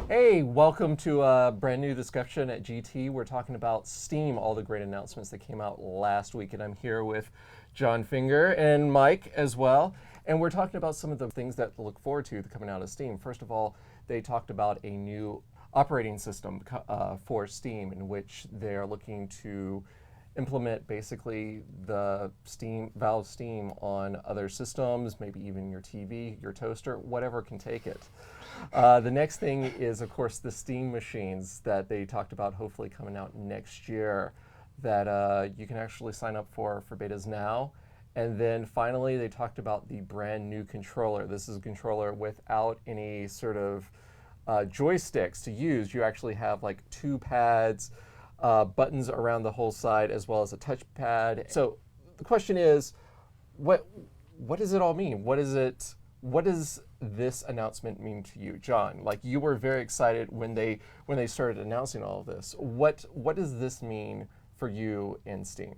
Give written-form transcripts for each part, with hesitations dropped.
Hey, welcome to a brand new discussion at GT. We're talking about Steam, all the great announcements that came out last week, and I'm here with John Finger and Mike as well. And we're talking about some of the things that to look forward to coming out of Steam. First of all, they talked about a new operating system for Steam in which they're looking to implement basically the Valve Steam on other systems, maybe even your TV, your toaster, whatever can take it. The next thing is, of course, the Steam machines that they talked about hopefully coming out next year that you can actually sign up for betas now. And then finally, they talked about the brand new controller. This is a controller without any sort of joysticks to use. You actually have like two pads, buttons around the whole side, as well as a touchpad. So the question is, what does it all mean? What does this announcement mean to you, John? Like, you were very excited when they started announcing all of this. What does this mean for you in Steam?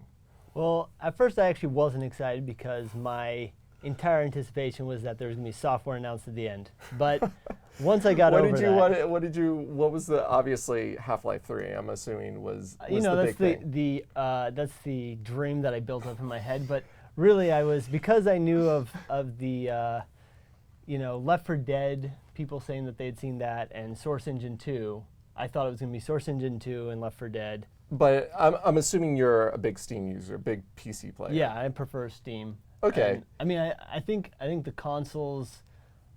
Well, at first I actually wasn't excited because my entire anticipation was that there was going to be software announced at the end. But once I got over that, what was the, obviously Half-Life 3, I'm assuming was the big thing. That's the dream that I built up in my head. But really because I knew of the Left 4 Dead, people saying that they'd seen that, and Source Engine 2, I thought it was going to be Source Engine 2 and Left 4 Dead. But I'm assuming you're a big Steam user, big PC player. Yeah, I prefer Steam. Okay. And, I mean, I think the consoles,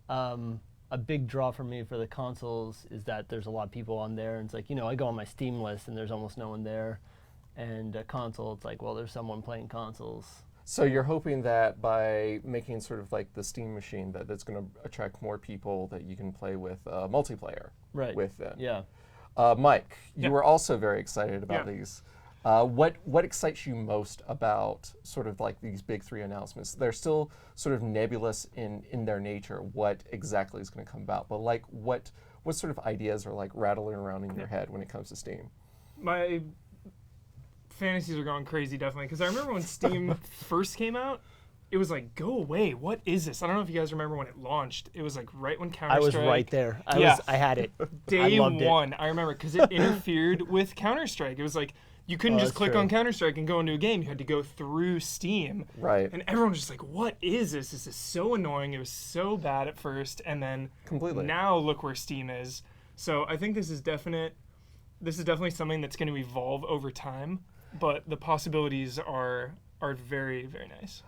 a big draw for me for the consoles is that there's a lot of people on there, and it's like, I go on my Steam list and there's almost no one there. And a console, it's like, well, there's someone playing consoles. So you're hoping that by making sort of like the Steam machine, that's going to attract more people that you can play with multiplayer with then. Yeah. Mike, you were also very excited about these. What excites you most about sort of like these big three announcements? They're still sort of nebulous in their nature, what exactly is going to come about. But like, what sort of ideas are like rattling around in your head when it comes to Steam? My fantasies are going crazy, definitely, because I remember when Steam first came out, it was like, go away, what is this? I don't know if you guys remember when it launched. It was like right when Counter-Strike. I was right there. I had it. Day I loved one, it. I remember, because it interfered with Counter-Strike. It was like, you couldn't just click on Counter-Strike and go into a game. You had to go through Steam. Right. And everyone was just like, what is this? This is so annoying. It was so bad at first. And then now look where Steam is. So I think this is definitely something that's going to evolve over time. But the possibilities are very, very nice.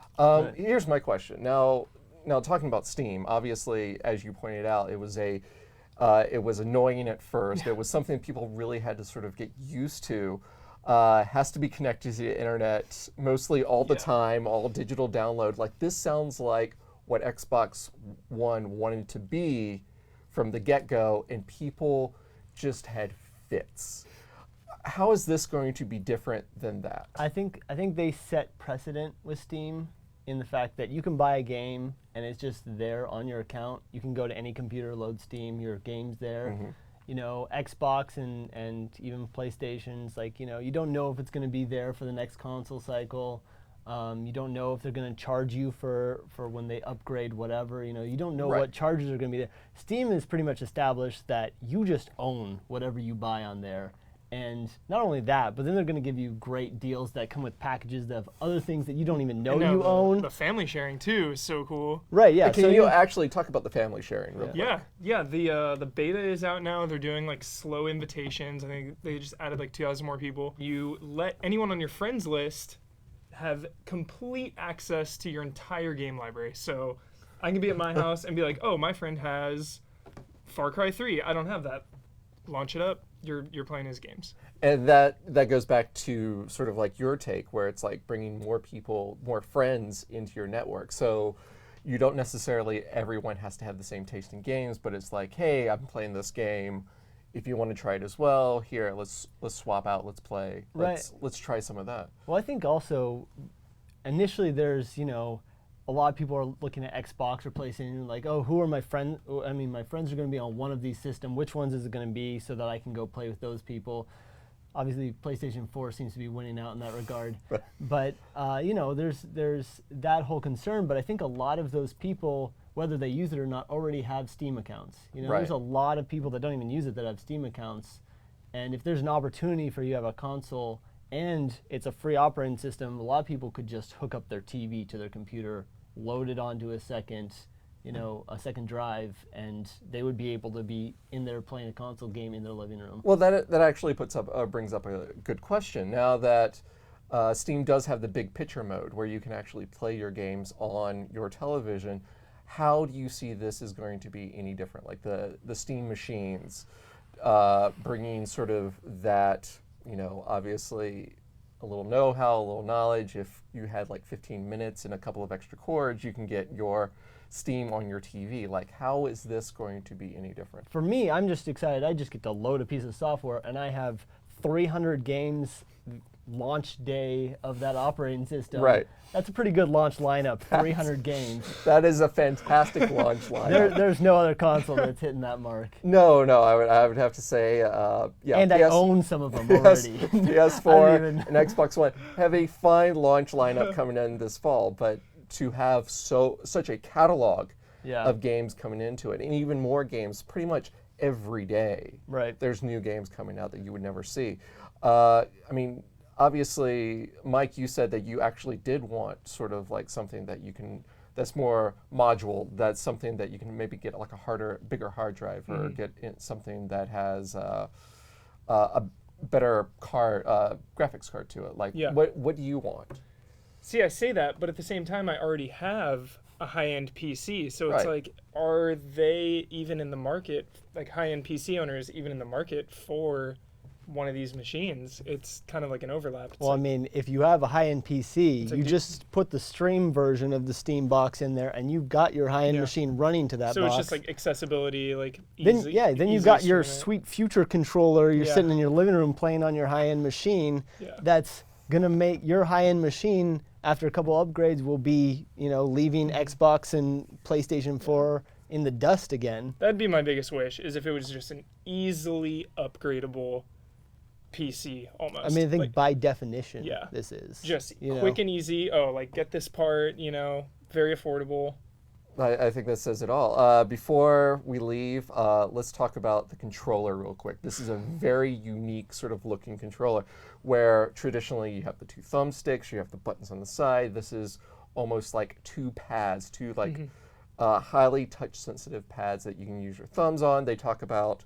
Here's my question. Now talking about Steam, obviously, as you pointed out, it was annoying at first. It was something people really had to sort of get used to. Has to be connected to the internet mostly all the time, all digital download. Like, this sounds like what Xbox One wanted to be from the get-go, and people just had fits. How is this going to be different than that? I think they set precedent with Steam in the fact that you can buy a game and it's just there on your account. You can go to any computer, load Steam, your game's there. Mm-hmm. Xbox and even PlayStation's like, you don't know if it's going to be there for the next console cycle. You don't know if they're going to charge you for when they upgrade whatever. You don't know what charges are going to be there. Steam is pretty much established that you just own whatever you buy on there. And not only that, but then they're going to give you great deals that come with packages that have other things that you don't even know you own. The family sharing, too, is so cool. Right, yeah. Can you actually talk about the family sharing real quick? Yeah. The beta is out now. They're doing, like, slow invitations. I think they just added, like, 2,000 more people. You let anyone on your friends list have complete access to your entire game library. So I can be at my house and be like, oh, my friend has Far Cry 3. I don't have that. Launch it up. You're playing his games. And that goes back to sort of like your take, where it's like bringing more people, more friends into your network. So you don't necessarily, everyone has to have the same taste in games, but it's like, hey, I'm playing this game. If you want to try it as well, here, let's swap out, let's play. Let's try some of that. Well, I think also, initially there's, a lot of people are looking at Xbox or PlayStation like, oh, who are my friends? I mean, my friends are going to be on one of these systems. Which ones is it going to be so that I can go play with those people? Obviously, PlayStation 4 seems to be winning out in that regard. But, there's that whole concern. But I think a lot of those people whether they use it or not, already have Steam accounts. You know, Right. there's a lot of people that don't even use it that have Steam accounts. And if there's an opportunity for you to have a console and it's a free operating system, a lot of people could just hook up their TV to their computer, load it onto a second drive, and they would be able to be in there playing a console game in their living room. Well, that actually brings up a good question. Now that Steam does have the big picture mode where you can actually play your games on your television, how do you see this is going to be any different? Like the Steam machines bringing sort of that, obviously a little know-how, a little knowledge. If you had like 15 minutes and a couple of extra cords, you can get your Steam on your TV. Like, how is this going to be any different? For me, I'm just excited. I just get to load a piece of software, and I have 300 games launch day of that operating system. Right. That's a pretty good launch lineup, 300 games. That is a fantastic launch lineup. There's no other console that's hitting that mark. No, I would have to say, yeah. And I own some of them already. PS4 and Xbox One have a fine launch lineup coming in this fall, but to have such a catalog of games coming into it, and even more games pretty much every day. Right. There's new games coming out that you would never see. I mean, obviously, Mike, you said that you actually did want sort of like something that you can, that's more module, that's something that you can maybe get like a bigger hard drive, or get something that has a better graphics card to it. Like, what do you want? See, I say that, but at the same time, I already have a high-end PC. So it's like, are they even in the market, like high-end PC owners, even in the market for one of these machines? It's kind of like an overlap. Well, I mean, if you have a high-end PC, you just put the stream version of the Steam box in there, and you've got your high-end machine running to that box. So it's just like accessibility, like easy. Then you've got your sweet future controller. You're sitting in your living room playing on your high-end machine. That's gonna make your high-end machine, after a couple upgrades, will be, leaving Xbox and PlayStation 4 in the dust again. That'd be my biggest wish, is if it was just an easily upgradable PC almost. I mean, I think by definition, this is. Just quick and easy. Oh, like get this part, very affordable. I think that says it all. Before we leave, let's talk about the controller real quick. This is a very unique sort of looking controller, where traditionally you have the two thumbsticks, you have the buttons on the side. This is almost like two pads, highly touch-sensitive pads that you can use your thumbs on. They talk about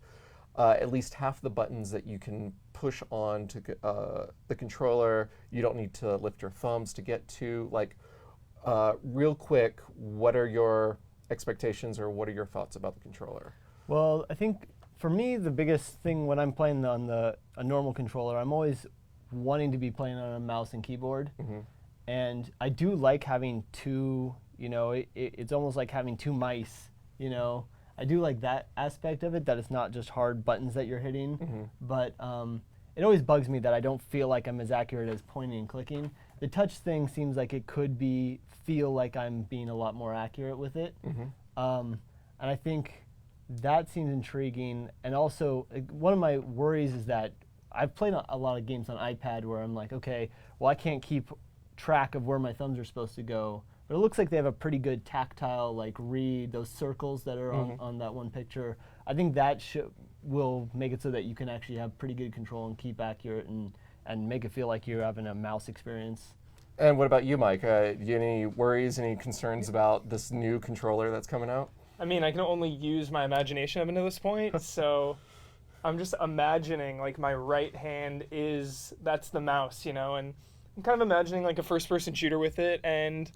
at least half the buttons that you can push on to the controller. You don't need to lift your thumbs to get to. Like, real quick, what are your expectations, or what are your thoughts about the controller? Well, I think for me, the biggest thing when I'm playing on a normal controller, I'm always wanting to be playing on a mouse and keyboard. And I do like having two, it's almost like having two mice, I do like that aspect of it, that it's not just hard buttons that you're hitting. But it always bugs me that I don't feel like I'm as accurate as pointing and clicking. The touch thing seems like it could feel like I'm being a lot more accurate with it. And I think that seems intriguing. And also, one of my worries is that I've played a lot of games on iPad where I'm like, okay, well, I can't keep track of where my thumbs are supposed to go. But it looks like they have a pretty good tactile, like read those circles that are on that one picture. I think that will make it so that you can actually have pretty good control and keep accurate and make it feel like you're having a mouse experience. And what about you, Mike? Do you have any worries, any concerns about this new controller that's coming out? I mean, I can only use my imagination up until this point, so I'm just imagining like my right hand that's the mouse, and I'm kind of imagining like a first-person shooter with it, and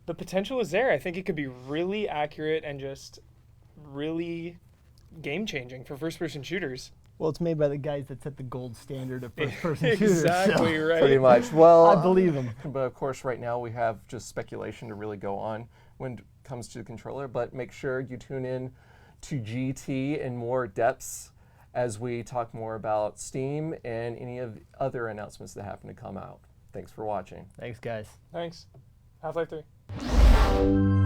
the potential is there. I think it could be really accurate and just really game-changing for first-person shooters. Well, it's made by the guys that set the gold standard of first-person shooters. Exactly, so. Right. Pretty much. Well, I believe them. But of course, right now we have just speculation to really go on when it comes to the controller. But make sure you tune in to GT in more depths as we talk more about Steam and any of the other announcements that happen to come out. Thanks for watching. Thanks, guys. Thanks. Half-Life 3.